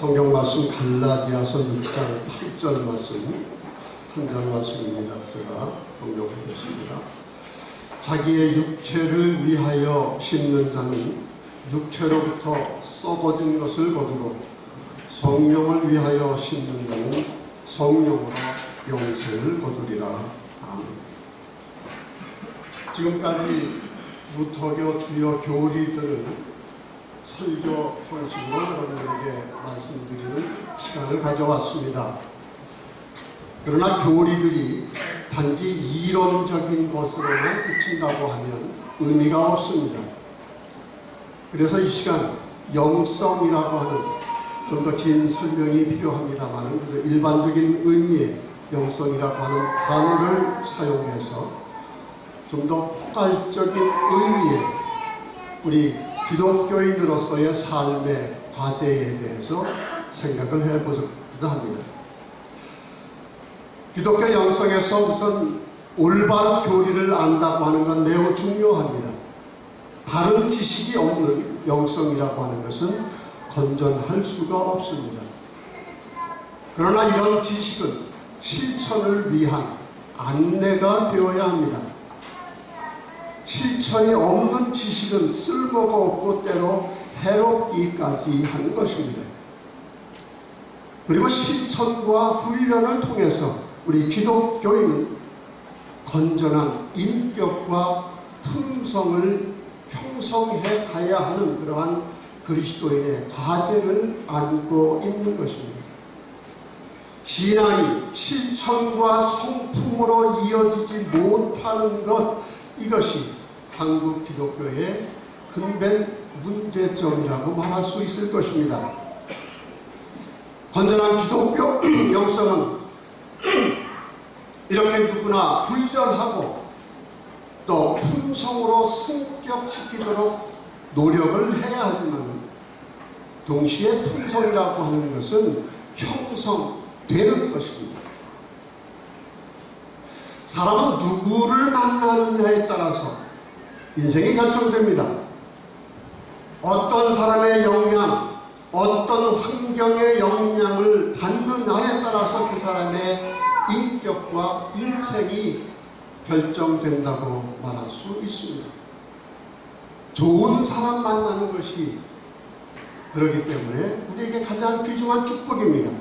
성경 말씀 갈라디아서 6장 8절 말씀 한 절 말씀입니다. 제가 봉독하겠습니다. 자기의 육체를 위하여 심는 자는 육체로부터 썩어진 것을 거두고 성령을 위하여 심는 자는 성령으로 영생을 거두리라. 아멘. 지금까지 루터교 주요 교리들을 설교 형식으로 여러분들에게 말씀드리는 시간을 가져왔습니다. 그러나 교리들이 단지 이론적인 것으로만 그친다고 하면 의미가 없습니다. 그래서 이 시간 영성이라고 하는 좀 더 긴 설명이 필요합니다만 일반적인 의미의 영성이라고 하는 단어를 사용해서 좀 더 포괄적인 의미의 우리 기독교인으로서의 삶의 과제에 대해서 생각을 해보고자 합니다. 기독교 영성에서 우선 올바른 교리를 안다고 하는 건 매우 중요합니다. 바른 지식이 없는 영성이라고 하는 것은 건전할 수가 없습니다. 그러나 이런 지식은 실천을 위한 안내가 되어야 합니다. 실천이 없는 지식은 쓸모가 없고 때로 해롭기까지 하는 것입니다. 그리고 실천과 훈련을 통해서 우리 기독교인은 건전한 인격과 품성을 형성해 가야 하는 그러한 그리스도인의 과제를 안고 있는 것입니다. 신앙이 실천과 성품으로 이어지지 못하는 것, 이것이 한국 기독교의 근본 문제점이라고 말할 수 있을 것입니다. 건전한 기독교 영성은 이렇게 누구나 훈련하고 또 품성으로 승격시키도록 노력을 해야 하지만 동시에 품성이라고 하는 것은 형성되는 것입니다. 사람은 누구를 만나느냐에 따라서 인생이 결정됩니다. 어떤 사람의 영향, 어떤 환경의 영향을 받느냐에 따라서 그 사람의 인격과 인생이 결정된다고 말할 수 있습니다. 좋은 사람 만나는 것이 그렇기 때문에 우리에게 가장 귀중한 축복입니다.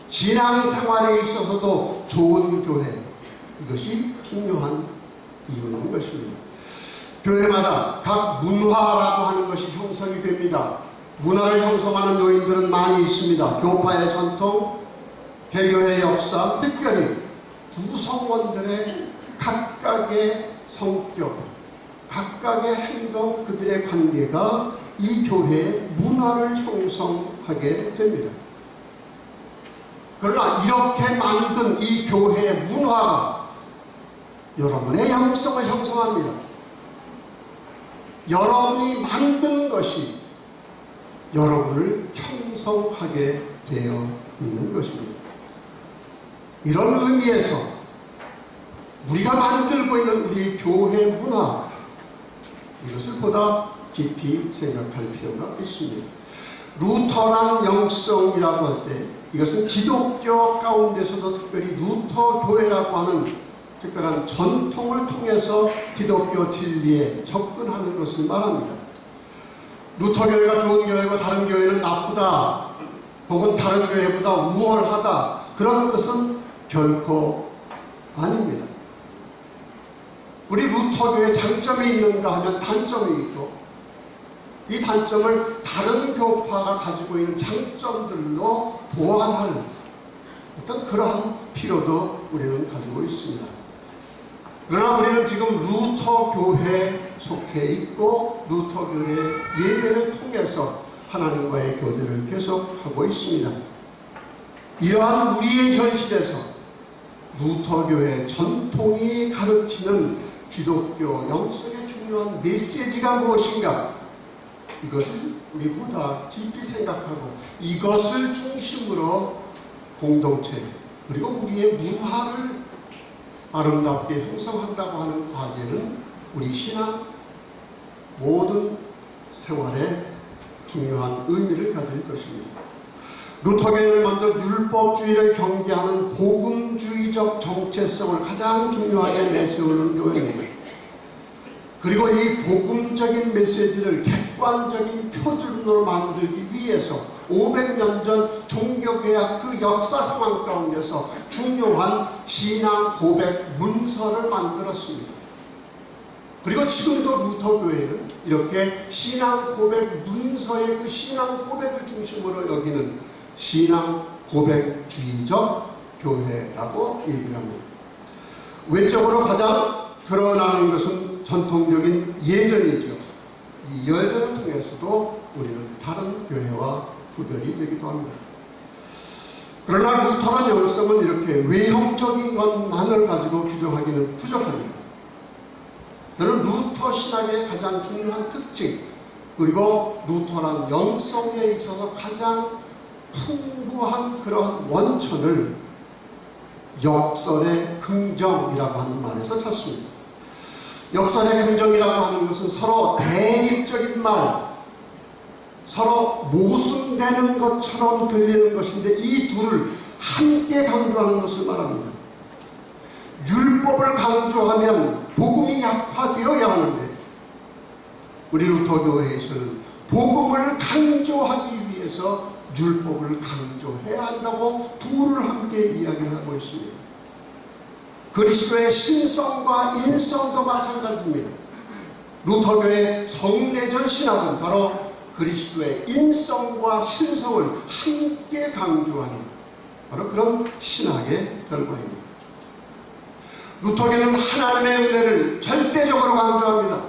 신앙생활에 있어서도 좋은 교회, 이것이 중요한 이유인 것입니다. 교회마다 각 문화라고 하는 것이 형성이 됩니다. 문화를 형성하는 요인들은 많이 있습니다. 교파의 전통, 개교의 역사, 특별히 구성원들의 각각의 성격, 각각의 행동, 그들의 관계가 이 교회의 문화를 형성하게 됩니다. 그러나 이렇게 만든 이 교회의 문화가 여러분의 영성을 형성합니다. 여러분이 만든 것이 여러분을 형성하게 되어 있는 것입니다. 이런 의미에서 우리가 만들고 있는 우리 교회 문화, 이것을 보다 깊이 생각할 필요가 있습니다. 루터란 영성이라고 할 때 이것은 기독교 가운데서도 특별히 루터 교회라고 하는 특별한 전통을 통해서 기독교 진리에 접근하는 것을 말합니다. 루터 교회가 좋은 교회고 다른 교회는 나쁘다, 혹은 다른 교회보다 우월하다, 그런 것은 결코 아닙니다. 우리 루터 교회에 장점이 있는가 하면 단점이 있고, 이 단점을 다른 교파가 가지고 있는 장점들로 보완할 어떤 그러한 필요도 우리는 가지고 있습니다. 그러나 우리는 지금 루터 교회에 속해 있고 루터 교회 예배를 통해서 하나님과의 교제를 계속하고 있습니다. 이러한 우리의 현실에서 루터 교회 전통이 가르치는 기독교 영성의 중요한 메시지가 무엇인가, 이것을 우리보다 깊이 생각하고 이것을 중심으로 공동체 그리고 우리의 문화를 아름답게 형성한다고 하는 과제는 우리 신앙 모든 생활에 중요한 의미를 가질 것입니다. 루터교회는 먼저 율법주의를 경계하는 복음주의적 정체성을 가장 중요하게 내세우는 교회입니다. 그리고 이 복음적인 메시지를 객관적인 표준으로 만들기 위해서 500년 전 종교개혁 그 역사 상황 가운데서 중요한 신앙 고백 문서를 만들었습니다. 그리고 지금도 루터교회는 이렇게 신앙 고백 문서의 그 신앙 고백을 중심으로 여기는 신앙 고백주의적 교회라고 얘기를 합니다. 외적으로 가장 드러나는 것은 전통적인 예전이죠. 이 예전을 통해서도 우리는 다른 교회와 구별이 되기도 합니다. 그러나 루터란 영성은 이렇게 외형적인 것만을 가지고 규정하기는 부족합니다. 저는 루터 신학의 가장 중요한 특징, 그리고 루터란 영성에 있어서 가장 풍부한 그런 원천을 역설의 긍정이라고 하는 말에서 찾습니다. 역설의 긍정이라고 하는 것은 서로 대립적인 말, 서로 모순되는 것처럼 들리는 것인데 이 둘을 함께 강조하는 것을 말합니다. 율법을 강조하면 복음이 약화되어야 하는데 우리 루터교회에서는 복음을 강조하기 위해서 율법을 강조해야 한다고 둘을 함께 이야기를 하고 있습니다. 그리스도의 신성과 인성도 마찬가지입니다. 루터교의 성례절 신학은 바로 그리스도의 인성과 신성을 함께 강조하는 바로 그런 신학의 결과입니다. 루터교는 하나님의 은혜를 절대적으로 강조합니다.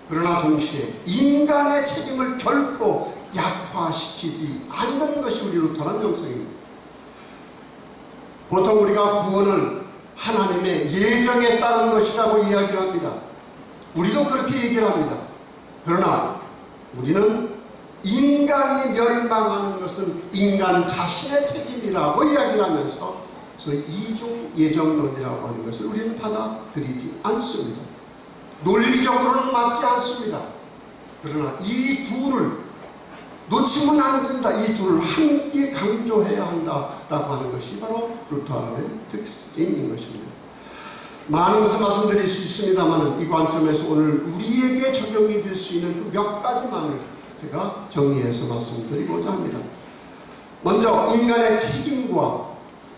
그러나 동시에 인간의 책임을 결코 약화시키지 않는 것이 우리 루터란 영성입니다. 보통 우리가 구원을 하나님의 예정에 따른 것이라고 이야기를 합니다. 우리도 그렇게 얘기를 합니다. 그러나 우리는 인간이 멸망하는 것은 인간 자신의 책임이라고 이야기를 하면서 소위 이중 예정론이라고 하는 것을 우리는 받아들이지 않습니다. 논리적으로는 맞지 않습니다. 그러나 이 둘을 놓치면 안 된다. 이 둘을 함께 강조해야 한다라고 하는 것이 바로 루터안의 특징인 것입니다. 많은 것을 말씀드릴 수 있습니다만 이 관점에서 오늘 우리에게 적용이 될 수 있는 그 몇 가지만을 제가 정리해서 말씀드리고자 합니다. 먼저 인간의 책임과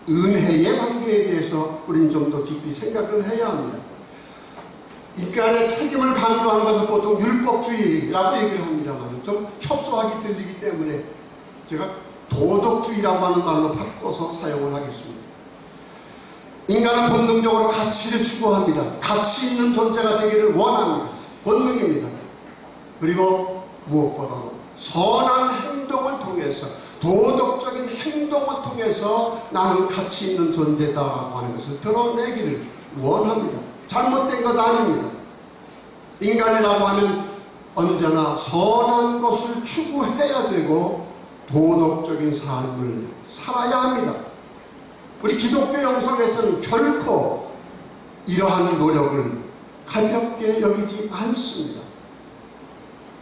은혜의 관계에 대해서 우리는 좀 더 깊이 생각을 해야 합니다. 인간의 책임을 강조하는 것은 보통 율법주의라고 얘기를 합니다만 좀 협소하게 들리기 때문에 제가 도덕주의라고 하는 말로 바꿔서 사용을 하겠습니다. 인간은 본능적으로 가치를 추구합니다. 가치 있는 존재가 되기를 원합니다. 본능입니다. 그리고 무엇보다도 선한 행동을 통해서 도덕적인 행동을 통해서 나는 가치 있는 존재다라고 하는 것을 드러내기를 원합니다. 잘못된 것 아닙니다. 인간이라고 하면 언제나 선한 것을 추구해야 되고 도덕적인 삶을 살아야 합니다. 우리 기독교 영성에서는 결코 이러한 노력을 가볍게 여기지 않습니다.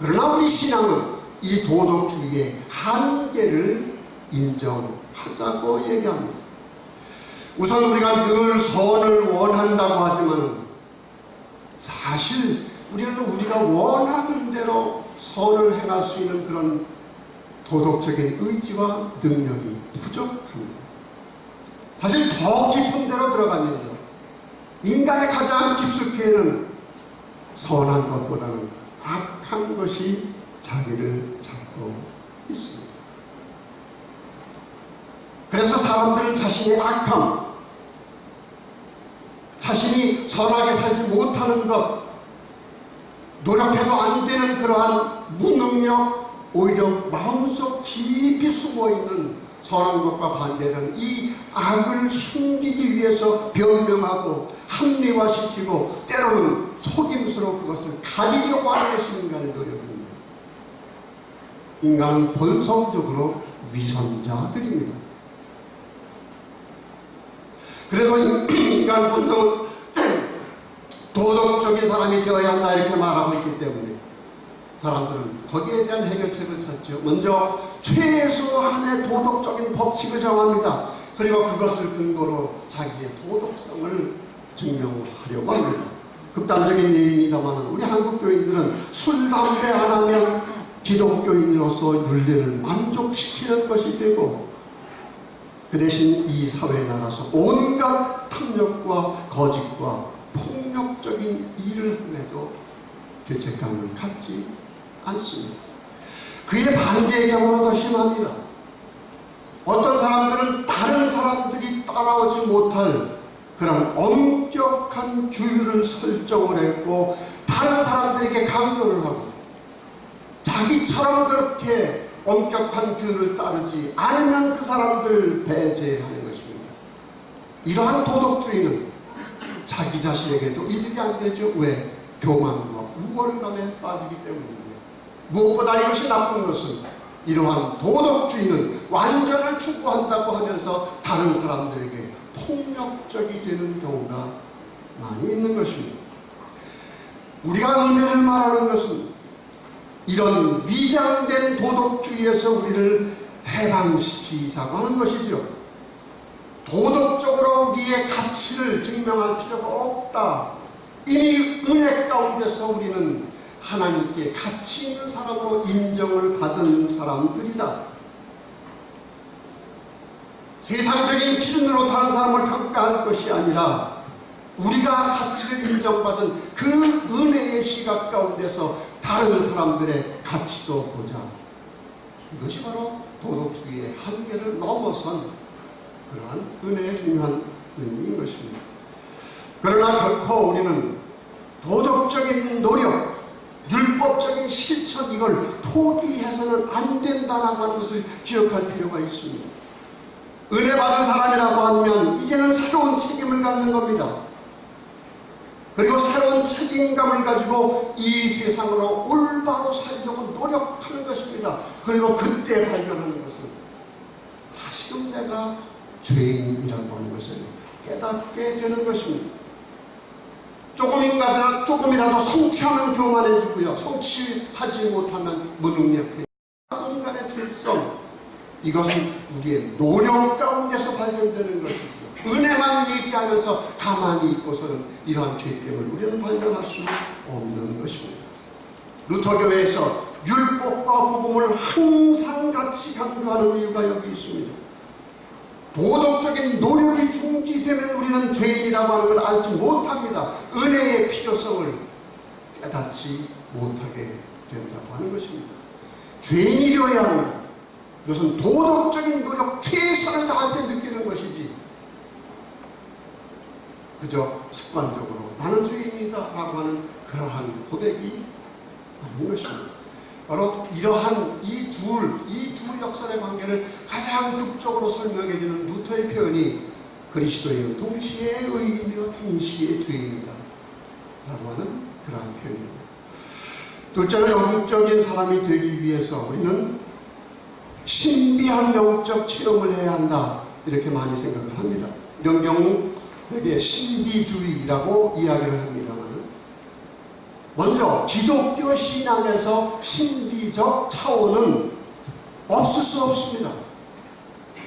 그러나 우리 신앙은 이 도덕주의의 한계를 인정하자고 얘기합니다. 우선 우리가 늘 선을 원한다고 하지만 사실 우리는 우리가 원하는 대로 선을 행할 수 있는 그런 도덕적인 의지와 능력이 부족합니다. 사실 더 깊은 데로 들어가면요, 인간의 가장 깊숙이는 선한 것보다는 악한 것이 자리를 잡고 있습니다. 그래서 사람들은 자신의 악함, 자신이 선하게 살지 못하는 것, 노력해도 안 되는 그러한 무능력, 오히려 마음속 깊이 숨어있는 선한 것과 반대되는 이 악을 숨기기 위해서 변명하고 합리화시키고 때로는 속임수로 그것을 가리려고 하는 것이 인간의 노력입니다. 인간은 본성적으로 위선자들입니다. 그래도 인간 본성은 도덕적인 사람이 되어야 한다 이렇게 말하고 있기 때문에 사람들은 거기에 대한 해결책을 찾죠. 먼저 최소한의 도덕적인 법칙을 정합니다. 그리고 그것을 근거로 자기의 도덕성을 증명하려고 합니다. 극단적인 예입니다만 우리 한국 교인들은 술, 담배 안 하면 기독교인으로서 윤리를 만족시키는 것이 되고, 그 대신 이 사회에 나가서 온갖 탐욕과 거짓과 폭력적인 일을 함에도 죄책감을 갖지 않습니다. 그의 반대의 경우는 더 심합니다. 어떤 사람들은 다른 사람들이 따라오지 못할 그런 엄격한 규율을 설정을 했고, 다른 사람들에게 강요를 하고, 자기처럼 그렇게 엄격한 규율을 따르지 않으면 그 사람들을 배제하는 것입니다. 이러한 도덕주의는 자기 자신에게도 이득이 안 되죠. 왜? 교만과 우월감에 빠지기 때문입니다. 무엇보다 이것이 나쁜 것은 이러한 도덕주의는 완전을 추구한다고 하면서 다른 사람들에게 폭력적이 되는 경우가 많이 있는 것입니다. 우리가 은혜를 말하는 것은 이런 위장된 도덕주의에서 우리를 해방시키자고 하는 것이죠. 도덕적으로 우리의 가치를 증명할 필요가 없다. 이미 은혜 가운데서 우리는 하나님께 가치 있는 사람으로 인정을 받은 사람들이다. 세상적인 기준으로 다른 사람을 평가할 것이 아니라 우리가 가치를 인정받은 그 은혜의 시각 가운데서 다른 사람들의 가치도 보자. 이것이 바로 도덕주의의 한계를 넘어선 그러한 은혜의 중요한 의미인 것입니다. 그러나 결코 우리는 도덕적인 노력, 율법적인 실천, 이걸 포기해서는 안 된다라고 하는 것을 기억할 필요가 있습니다. 은혜 받은 사람이라고 하면 이제는 새로운 책임을 갖는 겁니다. 그리고 새로운 책임감을 가지고 이 세상으로 올바로 살려고 노력하는 것입니다. 그리고 그때 발견하는 것은 다시금 내가 죄인이라고 하는 것을 깨닫게 되는 것입니다. 조금이라도 성취하면 교만해지고요, 성취하지 못하면 무능력해요. 인간의 죄성, 이것은 우리의 노력 가운데서 발견되는 것이죠. 은혜만 얘기하면서 가만히 있고서는 이러한 죄됨을 우리는 발견할 수 없는 것입니다. 루터교회에서 율법과 복음을 항상 같이 강조하는 이유가 여기 있습니다. 도덕적인 노력이 중지되면 우리는 죄인이라고 하는 걸 알지 못합니다. 은혜의 필요성을 깨닫지 못하게 된다고 하는 것입니다. 죄인이 되어야 합니다. 이것은 도덕적인 노력, 최선을 다할 때 느끼는 것이지, 그저 습관적으로 나는 죄인이다 라고 하는 그러한 고백이 아닌 것입니다. 바로 이러한 이 두 역설의 관계를 가장 극적으로 설명해주는 루터의 표현이 그리스도인은 동시에 의인이며 동시에 죄인이다 라고 하는 그러한 표현입니다. 둘째로 영적인 사람이 되기 위해서 우리는 신비한 영적 체험을 해야 한다, 이렇게 많이 생각을 합니다. 이런 경우 되게 신비주의라고 이야기를 합니다만, 먼저 기독교 신앙에서 신비적 차원은 없을 수 없습니다.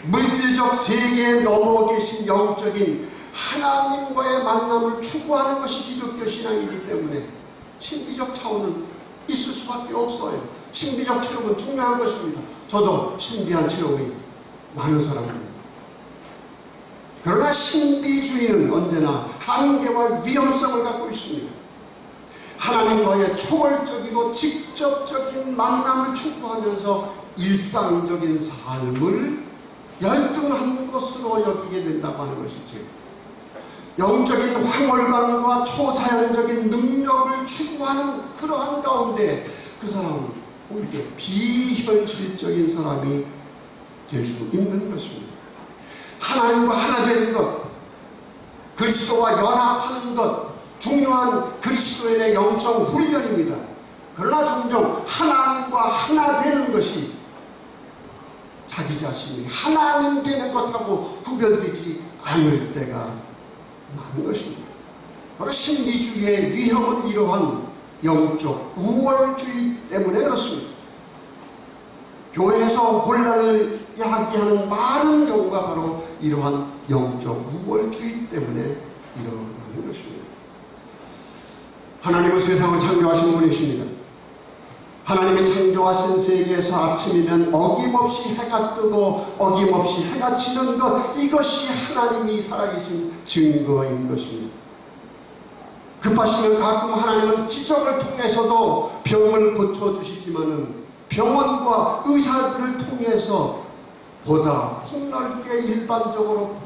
물질적 세계에 넘어 계신 영적인 하나님과의 만남을 추구하는 것이 기독교 신앙이기 때문에 신비적 차원은 있을 수밖에 없어요. 신비적 체험은 중요한 것입니다. 저도 신비한 체험이 많은 사람입니다. 그러나 신비주의는 언제나 한계와 위험성을 갖고 있습니다. 하나님과의 초월적이고 직접적인 만남을 추구하면서 일상적인 삶을 열등한 것으로 여기게 된다고 하는 것이지, 영적인 황홀감과 초자연적인 능력을 추구하는 그러한 가운데 그 사람은 오히려 비현실적인 사람이 될 수 있는 것입니다. 하나님과 하나 되는 것, 그리스도와 연합하는 것, 중요한 그리스도인의 영적 훈련입니다. 그러나 종종 하나님과 하나 되는 것이 자기 자신이 하나님 되는 것하고 구별되지 않을 때가 많은 것입니다. 바로 신비주의의 위험은 이러한 영적 우월주의 때문에 그렇습니다. 교회에서 혼란을 야기하는 많은 경우가 바로 이러한 영적 우월주의 때문에 일어나는 것입니다. 하나님은 세상을 창조하신 분이십니다. 하나님이 창조하신 세계에서 아침이면 어김없이 해가 뜨고 어김없이 해가 지는 것, 이것이 하나님이 살아계신 증거인 것입니다. 급하시면 가끔 하나님은 기적을 통해서도 병을 고쳐주시지만은 병원과 의사들을 통해서 보다 폭넓게 일반적으로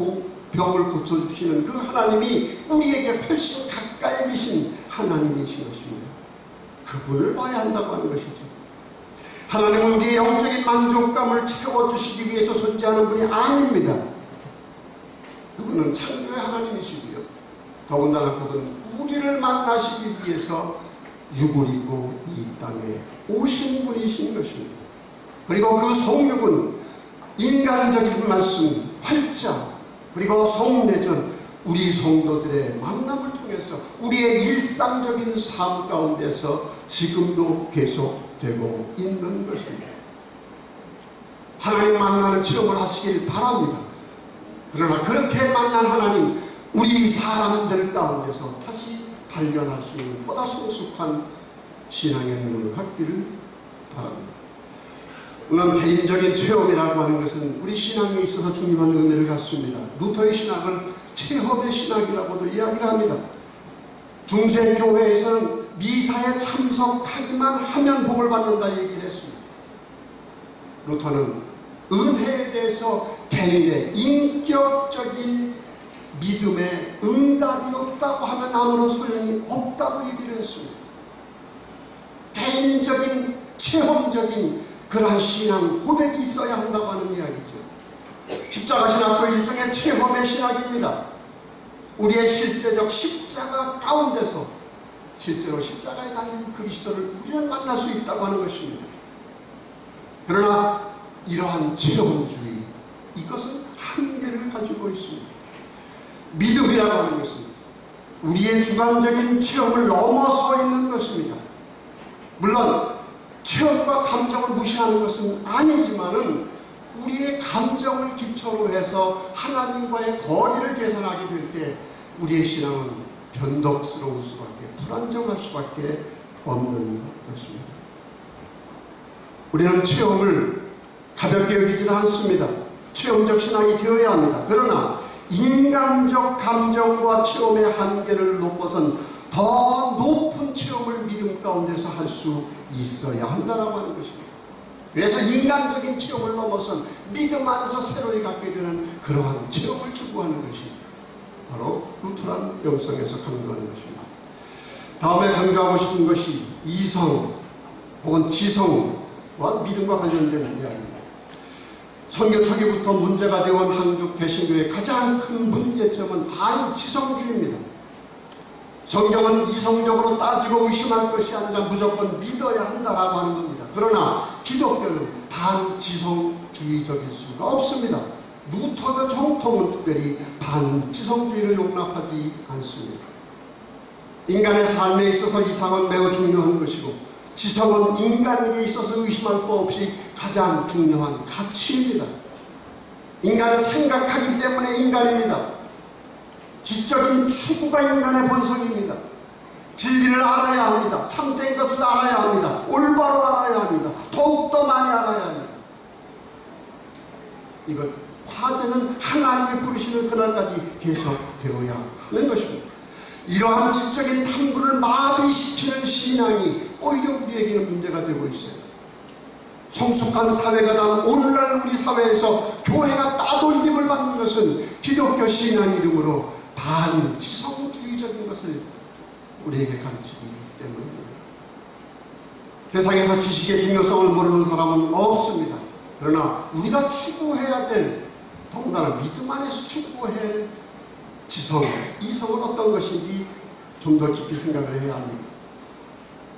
병을 고쳐주시는 그 하나님이 우리에게 훨씬 가까이 계신 하나님이신 것입니다. 그분을 봐야 한다고 하는 것이죠. 하나님은 우리의 영적인 만족감을 채워주시기 위해서 존재하는 분이 아닙니다. 그분은 창조의 하나님이시고요. 더군다나 그분은 우리를 만나시기 위해서 육을 입고 이 땅에 오신 분이신 것입니다. 그리고 그 성육은 인간적인 말씀, 활짝, 그리고 성례전, 우리 성도들의 만남을 통해서 우리의 일상적인 삶 가운데서 지금도 계속되고 있는 것입니다. 하나님 만나는 체험을 하시길 바랍니다. 그러나 그렇게 만난 하나님, 우리 사람들 가운데서 다시 발견할 수 있는 보다 성숙한 신앙의 눈을 갖기를 바랍니다. 물론 개인적인 체험이라고 하는 것은 우리 신앙에 있어서 중요한 의미를 갖습니다. 루터의 신학을 체험의 신학이라고도 이야기를 합니다. 중세 교회에서는 미사에 참석하기만 하면 복을 받는다 얘기를 했습니다. 루터는 은혜에 대해서 개인의 인격적인 믿음에 응답이 없다고 하면 아무런 소용이 없다고 얘기를 했습니다. 개인적인 체험적인 그러한 신앙 고백이 있어야 한다고 하는 이야기죠. 십자가 신학도 일종의 체험의 신학입니다. 우리의 실제적 십자가 가운데서 실제로 십자가에 달린 그리스도를 우리는 만날 수 있다고 하는 것입니다. 그러나 이러한 체험주의, 이것은 한계를 가지고 있습니다. 믿음이라고 하는 것은 우리의 주관적인 체험을 넘어서 있는 것입니다. 물론 체험과 감정을 무시하는 것은 아니지만은 우리의 감정을 기초로 해서 하나님과의 거리를 계산하게 될 때 우리의 신앙은 변덕스러울 수밖에, 불안정할 수밖에 없는 것입니다. 우리는 체험을 가볍게 여기지는 않습니다. 체험적 신앙이 되어야 합니다. 그러나 인간적 감정과 체험의 한계를 넘어선 더 높은 체험을 믿음 가운데서 할 수 있어야 한다라고 하는 것입니다. 그래서 인간적인 체험을 넘어선 믿음 안에서 새로이 갖게 되는 그러한 체험을 추구하는 것이 바로 루터란 영성에서 강조하는 것입니다. 다음에 강조하고 싶은 것이 이성 혹은 지성과 믿음과 관련된 이야기입니다. 선교 초기부터 문제가 되어온 한국 개신교의 가장 큰 문제점은 반지성주의입니다. 성경은 이성적으로 따지고 의심할 것이 아니라 무조건 믿어야 한다라고 하는 겁니다. 그러나 기독교는 반지성주의적일 수가 없습니다. 루터의 정통은 특별히 반지성주의를 용납하지 않습니다. 인간의 삶에 있어서 이상은 매우 중요한 것이고 지성은 인간에게 있어서 의심할 바 없이 가장 중요한 가치입니다. 인간은 생각하기 때문에 인간입니다. 지적인 추구가 인간의 본성입니다. 진리를 알아야 합니다. 참된 것을 알아야 합니다. 올바로 알아야 합니다. 더욱더 많이 알아야 합니다. 이것 과제는 하나님이 부르시는 그날까지 계속되어야 하는 것입니다. 이러한 지적인 탐구를 마비시키는 신앙이 오히려 우리에게는 문제가 되고 있어요. 성숙한 사회가 난 오늘날 우리 사회에서 교회가 따돌림을 받는 것은 기독교 신앙 이름으로 반지성주의적인 것을 우리에게 가르치기 때문입니다. 세상에서 지식의 중요성을 모르는 사람은 없습니다. 그러나 우리가 추구해야 될, 더군다나 믿음 안에서 추구해야 할 지성, 이성은 어떤 것인지 좀 더 깊이 생각을 해야 합니다.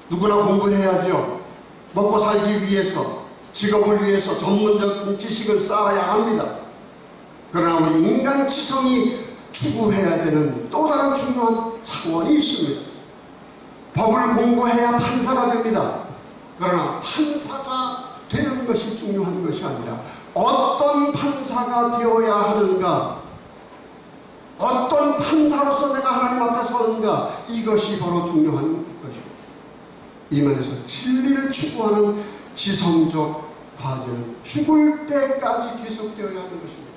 누구나 공부해야죠. 먹고 살기 위해서, 직업을 위해서 전문적인 지식을 쌓아야 합니다. 그러나 우리 인간 지성이 추구해야 되는 또 다른 중요한 차원이 있습니다. 법을 공부해야 판사가 됩니다. 그러나 판사가 되는 지식적인 것이 중요한 것이 아니라 어떤 판사가 되어야 하는가, 어떤 판사로서 내가 하나님 앞에 서는가, 이것이 바로 중요한 것이고, 이 면에서 진리를 추구하는 지성적 과제는 죽을 때까지 계속되어야 하는 것입니다.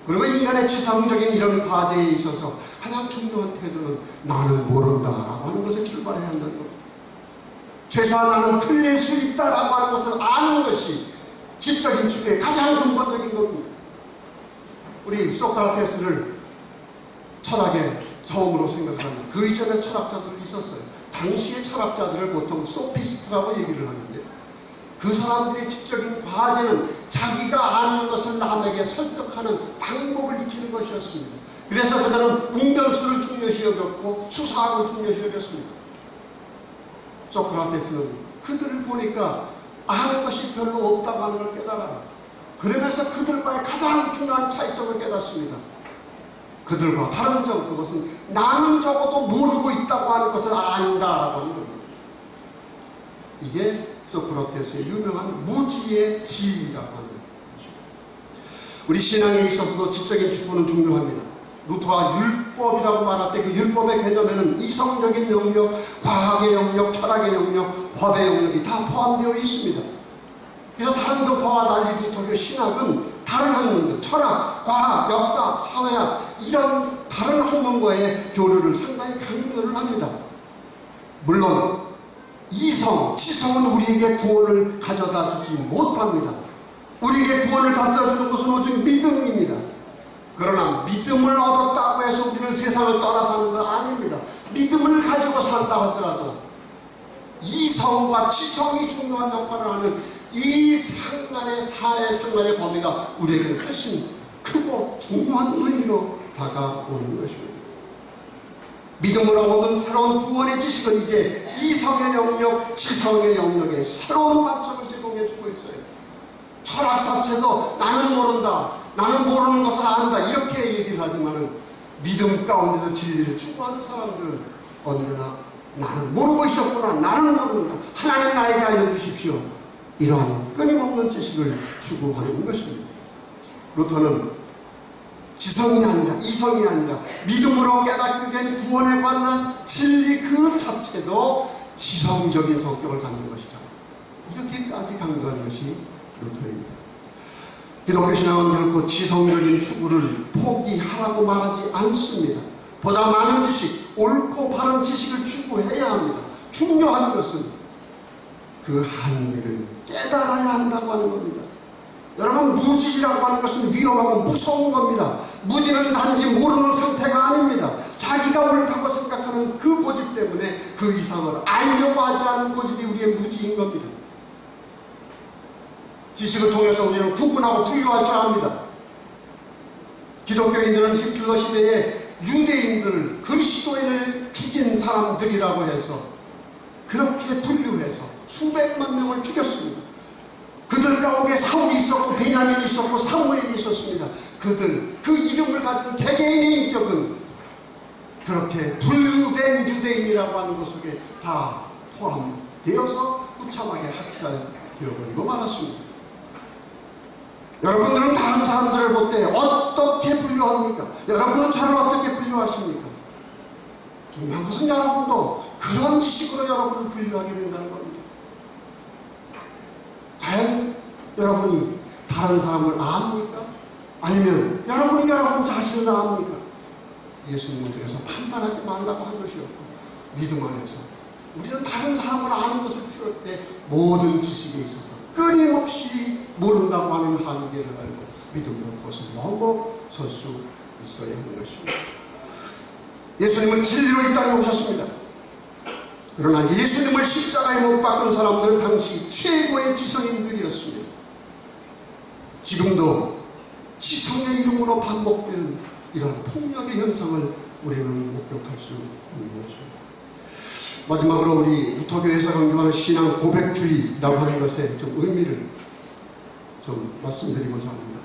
그리고 인간의 지성적인 이런 과제에 있어서 가장 중요한 태도는 나는 모른다라고 하는 것을 출발해야 한다는 겁니다. 최소한 나는 틀릴 수 있다라고 하는 것을 아는 것이 지적인 추구의 가장 근본적인 겁니다. 우리 소크라테스를 철학의 처음으로 생각합니다. 그 이전에 철학자들이 있었어요. 당시의 철학자들을 보통 소피스트라고 얘기를 하는데, 그 사람들의 지적인 과제는 자기가 아는 것을 남에게 설득하는 방법을 익히는 것이었습니다. 그래서 그들은 웅변수를 중요시 여겼고 수사학을 중요시 여겼습니다. 소크라테스는 그들을 보니까 아는 것이 별로 없다고 하는 걸 깨달아요. 그러면서 그들과의 가장 중요한 차이점을 깨닫습니다. 그들과 다른 점, 그것은 나는 적어도 모르고 있다고 하는 것을 안다라고 하는 겁니다. 이게 소크라테스의 유명한 무지의 지위라고 하는 것입니다. 우리 신앙에 있어서도 지적인 추구는 중요합니다. 루터가 율법이라고 말할 때 그 율법의 개념에는 이성적인 영역, 과학의 영역, 철학의 영역, 법의 영역이 다 포함되어 있습니다. 그래서 다른 교파와 달리 루터교 신학은 다른 학문들, 철학, 과학, 역사, 사회학, 이런 다른 학문과의 교류를 상당히 강조를 합니다. 물론 이성, 지성은 우리에게 구원을 가져다 주지 못합니다. 우리에게 구원을 가져다 주는 것은 오직 믿음입니다. 그러나 믿음을 얻었다고 해서 우리는 세상을 떠나 사는 거 아닙니다. 믿음을 가지고 산다 하더라도 이성과 지성이 중요한 역할을 하는 이 상간의 사회 상간의 범위가 우리에게는 훨씬 크고 중요한 의미로 다가오는 것입니다. 믿음으로 얻은 새로운 구원의 지식은 이제 이성의 영역, 지성의 영역에 새로운 관점을 제공해주고 있어요. 철학 자체도 나는 모른다, 나는 모르는 것을 안다, 이렇게 얘기를 하지만은 믿음 가운데서 진리를 추구하는 사람들은 언제나 나는 모르고 있었구나, 나는 모른다, 하나님 나에게 알려주십시오, 이런 끊임없는 지식을 추구하는 것입니다. 루터는 지성이 아니라 이성이 아니라 믿음으로 깨닫게 된 구원에 관한 진리 그 자체도 지성적인 성격을 갖는 것이다, 이렇게까지 강조하는 것이 루터입니다. 기독교 신앙은 결코 지성적인 추구를 포기하라고 말하지 않습니다. 보다 많은 지식, 옳고 바른 지식을 추구해야 합니다. 중요한 것은 그 한계를 깨달아야 한다고 하는 겁니다. 여러분, 무지라고 하는 것은 위험하고 무서운 겁니다. 무지는 단지 모르는 상태가 아닙니다. 자기가 옳다고 생각하는 그 고집 때문에 그 이상을 알려고 하지 않은 고집이 우리의 무지인 겁니다. 지식을 통해서 우리는 구분하고 분류할 줄 압니다. 기독교인들은 히틀러 시대에 유대인들을, 그리스도인을 죽인 사람들이라고 해서 그렇게 분류해서 수백만 명을 죽였습니다. 그들 가운데 사울이 있었고 베냐민이 있었고 사무엘이 있었습니다. 그들, 그 이름을 가진 개개인의 인격은 그렇게 분류된 유대인이라고 하는 것 속에 다 포함되어서 무참하게 학살되어버리고 말았습니다. 여러분들은 다른 사람들을 볼 때 어떻게 분류합니까? 여러분은 저를 어떻게 분류하십니까? 중요한 것은 여러분도 그런 지식으로 여러분을 분류하게 된다는 겁니다. 과연 여러분이 다른 사람을 압니까? 아니면 여러분이 여러분 자신을 압니까? 예수님은 그래서 판단하지 말라고 한 것이었고, 믿음 안에서 우리는 다른 사람을 아는 것을 필요할 때 모든 지식에 있어서 끊임없이 모른다고 하는 한계를 알고 믿음으로 그것을 넘어설 수 있어야 하는 것입니다. 예수님은 진리로 이 땅에 오셨습니다. 그러나 예수님을 십자가에 못 박은 사람들은 당시 최고의 지성인들이었습니다. 지금도 지성의 이름으로 반복되는 이런 폭력의 현상을 우리는 목격할 수 있는 것입니다. 마지막으로 우리 루터교에서 강조하는 신앙 고백주의라고 하는 것에 좀 의미를 좀 말씀드리고자 합니다.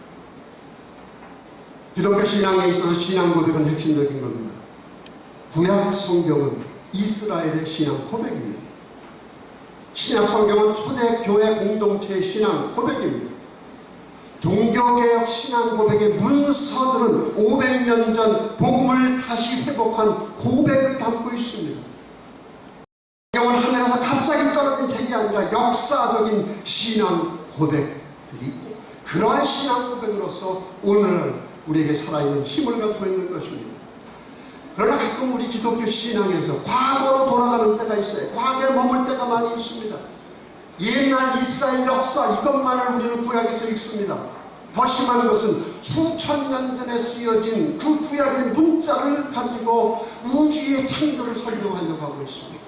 기독교 신앙에 있어서 신앙 고백은 핵심적인 겁니다. 구약 성경은 이스라엘의 신앙 고백입니다. 신약성경은 초대교회 공동체의 신앙 고백입니다. 종교개혁 신앙 고백의 문서들은 500년 전 복음을 다시 회복한 고백을 담고 있습니다. 성경은 하늘에서 갑자기 떨어진 책이 아니라 역사적인 신앙 고백들이고, 그러한 신앙 고백으로서 오늘 우리에게 살아있는 힘을 가지고 있는 것입니다. 그러나 가끔 우리 기독교 신앙에서 과거로 돌아가는 때가 있어요. 과거에 머물 때가 많이 있습니다. 옛날 이스라엘 역사 이것만을 우리는 구약에서 읽습니다. 더 심한 것은 수천 년 전에 쓰여진 그 구약의 문자를 가지고 우주의 창조를 설명하려고 하고 있습니다.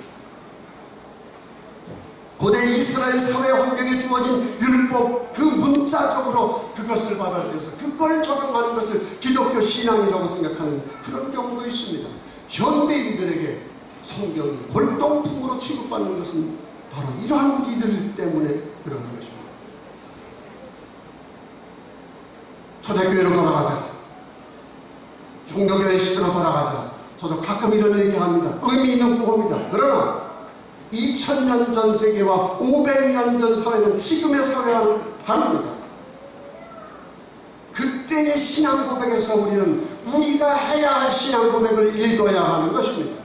고대 이스라엘 사회 환경에 주어진 율법, 그 문자적으로 그것을 받아들여서 그걸 적용하는 것을 기독교 신앙이라고 생각하는 그런 경우도 있습니다. 현대인들에게 성경이 골동품으로 취급받는 것은 바로 이러한 우리들 때문에 그런 것입니다. 초대교회로 돌아가자, 종교교회 시대로 돌아가자. 저도 가끔 이런 얘기합니다. 의미 있는 구호입니다. 그러나 2000년 전 세계와 500년 전 사회는 지금의 사회와는 다릅니다. 그때의 신앙 고백에서 우리는 우리가 해야 할 신앙 고백을 읽어야 하는 것입니다.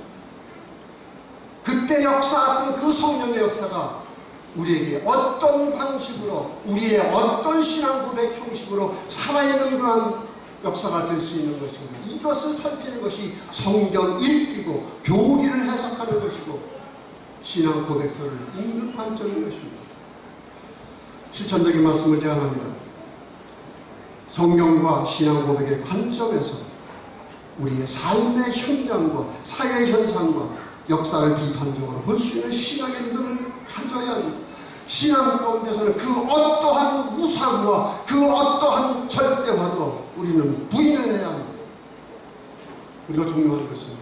그때 역사했던 그 성령의 역사가 우리에게 어떤 방식으로, 우리의 어떤 신앙 고백 형식으로 살아있는 그런 역사가 될 수 있는 것입니다. 이것을 살피는 것이 성경 읽기고 교리를 해석하는 것이고 신앙 고백서를 읽는 관점인 것입니다. 실천적인 말씀을 제안합니다. 성경과 신앙 고백의 관점에서 우리의 삶의 현장과 사회 현상과 역사를 비판적으로 볼 수 있는 신앙의 눈을 가져야 합니다. 신앙 가운데서는 그 어떠한 우상과 그 어떠한 절대화도 우리는 부인을 해야 합니다. 그리고 중요한 것은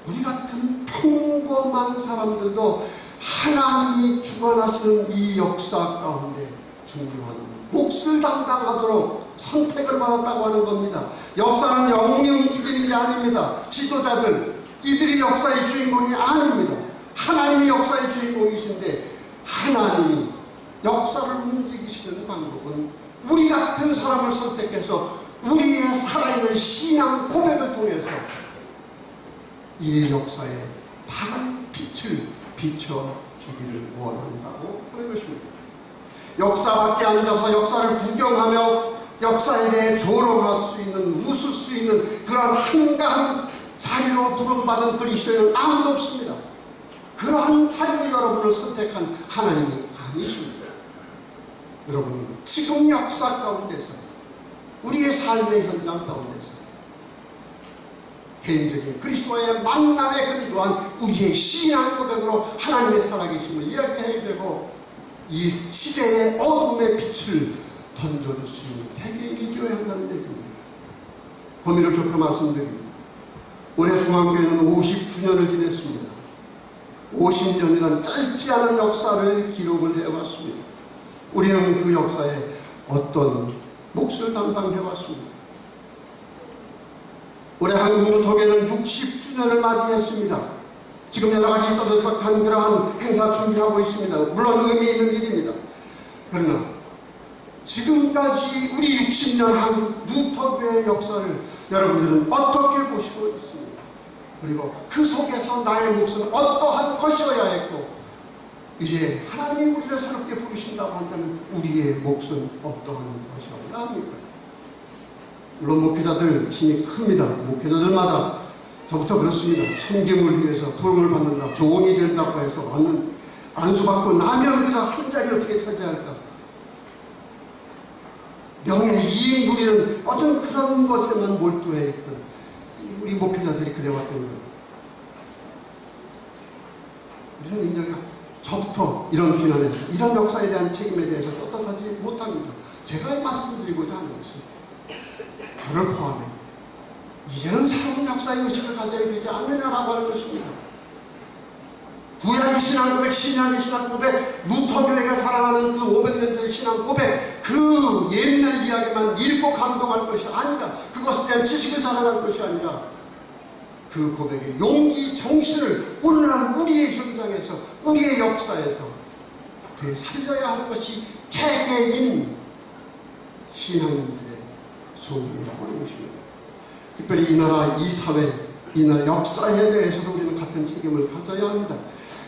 우리 같은 평범한 사람들도 하나님이 주관하시는 이 역사 가운데 중요한 몫을 담당하도록 선택을 받았다고 하는 겁니다. 역사는 영리 움직이는 게 아닙니다. 지도자들, 이들이 역사의 주인공이 아닙니다. 하나님이 역사의 주인공이신데, 하나님이 역사를 움직이시는 방법은 우리 같은 사람을 선택해서 우리의 살아있는 신앙 고백을 통해서 이 역사에 파란 빛을 비춰주기를 원한다고 하는 것입니다. 역사 밖에 앉아서 역사를 구경하며 역사에 대해 조롱할 수 있는, 웃을 수 있는 그러한 한가한 자리로 부름받은 그리스도인은 아무도 없습니다. 그러한 자리로 여러분을 선택한 하나님이 아니십니다. 여러분은 지금 역사 가운데서, 우리의 삶의 현장 가운데서 개인적인 그리스도와의 만남에 근거한 우리의 신앙 고백으로 하나님의 살아계심을 이야기해야 되고, 이 시대의 어둠의 빛을 던져줄 수 있는 개개인이 되어야 한다는 얘기입니다. 고민을 좁혀 말씀드립니다. 올해 중앙교회는 50주년을 지냈습니다. 50년이란 짧지 않은 역사를 기록을 해왔습니다. 우리는 그 역사에 어떤 몫을 담당해왔습니다. 올해 한국무토교회는 60주년을 맞이했습니다. 지금 여러가지 떠들썩한 그러한 행사 준비하고 있습니다. 물론 의미 있는 일입니다. 그러나 지금까지 우리 60년 한국무토교회의 역사를 여러분들은 어떻게 보시고 있습니까? 그리고 그 속에서 나의 몫은 어떠한 것이어야 했고, 이제 하나님이 우리를 새롭게 부르신다고 한다면 우리의 몫은 어떠한 것이어야 합니까? 물론 목회자들 힘이 큽니다. 목회자들마다 저부터 그렇습니다. 섬김을 위해서 도움을 받는다, 조언이 된다고 해서 왔는 안수받고 나면 그저 한 자리 어떻게 차지할까? 명예, 이익 누리는 어떤 그런 것에만 몰두해 있던 우리 목회자들이 그래왔던 거예요. 우리는 인정해. 저부터 이런 비난에서, 이런 역사에 대한 책임에 대해서 떳떳하지 못합니다. 제가 말씀드리고자 하는 것은 저를 포함해 이제는 새로운 역사의 의식을 가져야 되지 않느냐라고 하는 것입니다. 구약의 신앙 고백, 신약의 신앙 고백, 무토교회가 사랑하는 그 500년 전 신앙 고백, 그 옛날 이야기만 읽고 감동할 것이 아니라, 그것에 대한 지식을 자랑할 것이 아니라, 그 고백의 용기, 정신을 오늘날 우리의 현장에서, 우리의 역사에서 되살려야 하는 것이 개개인 신앙인들의 소명이라고 하는 것입니다. 특별히 이 나라, 이 사회, 이 나라 역사에 대해서도 우리는 같은 책임을 가져야 합니다.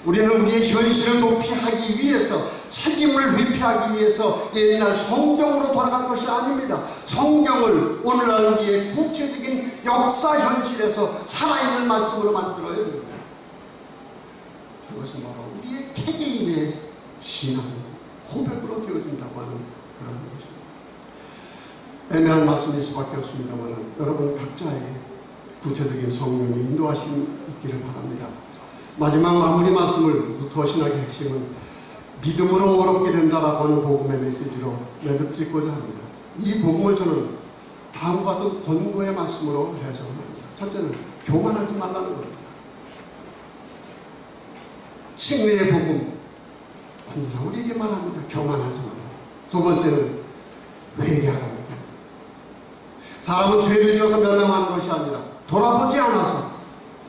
우리는 우리의 현실을 도피하기 위해서, 책임을 회피하기 위해서 옛날 성경으로 돌아갈 것이 아닙니다. 성경을 오늘날 우리의 구체적인 역사 현실에서 살아있는 말씀으로 만들어야 됩니다. 그것은 바로 우리의 개개인의 신앙, 고백으로 되어진다고 하는 그런 것입니다. 애매한 말씀일 수밖에 없습니다만 여러분 각자의 구체적인 성령의 인도하심이 있기를 바랍니다. 마지막 마무리 말씀을 루터 신학의 핵심은 믿음으로 어렵게 된다라고 하는 복음의 메시지로 매듭짓고자 합니다. 이 복음을 저는 다음과 같은 권고의 말씀으로 해석합니다. 첫째는 교만하지 말라는 겁니다. 칭의의 복음 언제나 우리에게 말합니다. 교만하지 마라. 두 번째는 회개하라는 겁니다. 사람은 죄를 지어서 멸망하는 것이 아니라 돌아보지 않아서,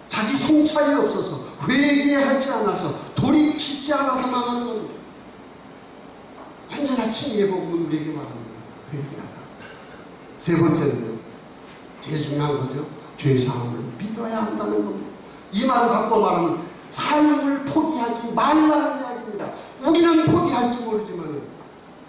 자기 성찰이 없어서, 회개하지 않아서, 돌이키지 않아서 망하는 겁니다. 언제나 칭의의 복음은 우리에게 말합니다. 회개하라. 세 번째는요, 제일 중요한 거죠. 죄사함을 믿어야 한다는 겁니다. 이 말을 갖고 말하면 삶을 포기하지 말라는 이야기입니다. 우리는 포기할지 모르지만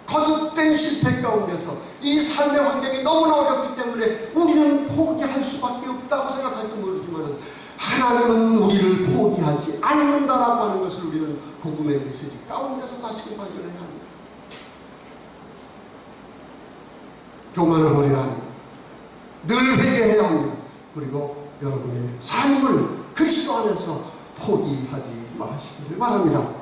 거듭된 실패 가운데서 이 삶의 환경이 너무나 어렵기 때문에 우리는 포기할 수밖에 없다고 생각할지 모르지만 하나님은 우리를 포기하지 않는다라고 하는 것을 우리는 복음의 메시지 가운데서 다시금 발견해야 합니다. 교만을 버려야 합니다. 늘 회개해야 합니다. 그리고 여러분의 삶을 그리스도 안에서 포기하지 마시기를 바랍니다.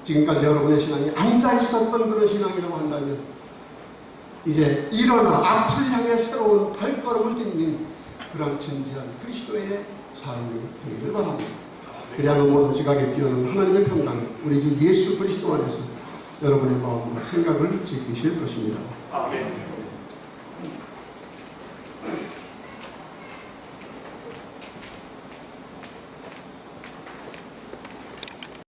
지금까지 여러분의 신앙이 앉아있었던 그런 신앙이라고 한다면 이제 일어나 앞을 향해 새로운 발걸음을 딛는 그런 진지한 그리스도의 삶이 되기를 바랍니다. 그리하여 모든 지각에 뛰어난 하나님의 평강, 우리 주 예수 그리스도 안에서 여러분의 마음과 생각을 지키실 것입니다. 아멘.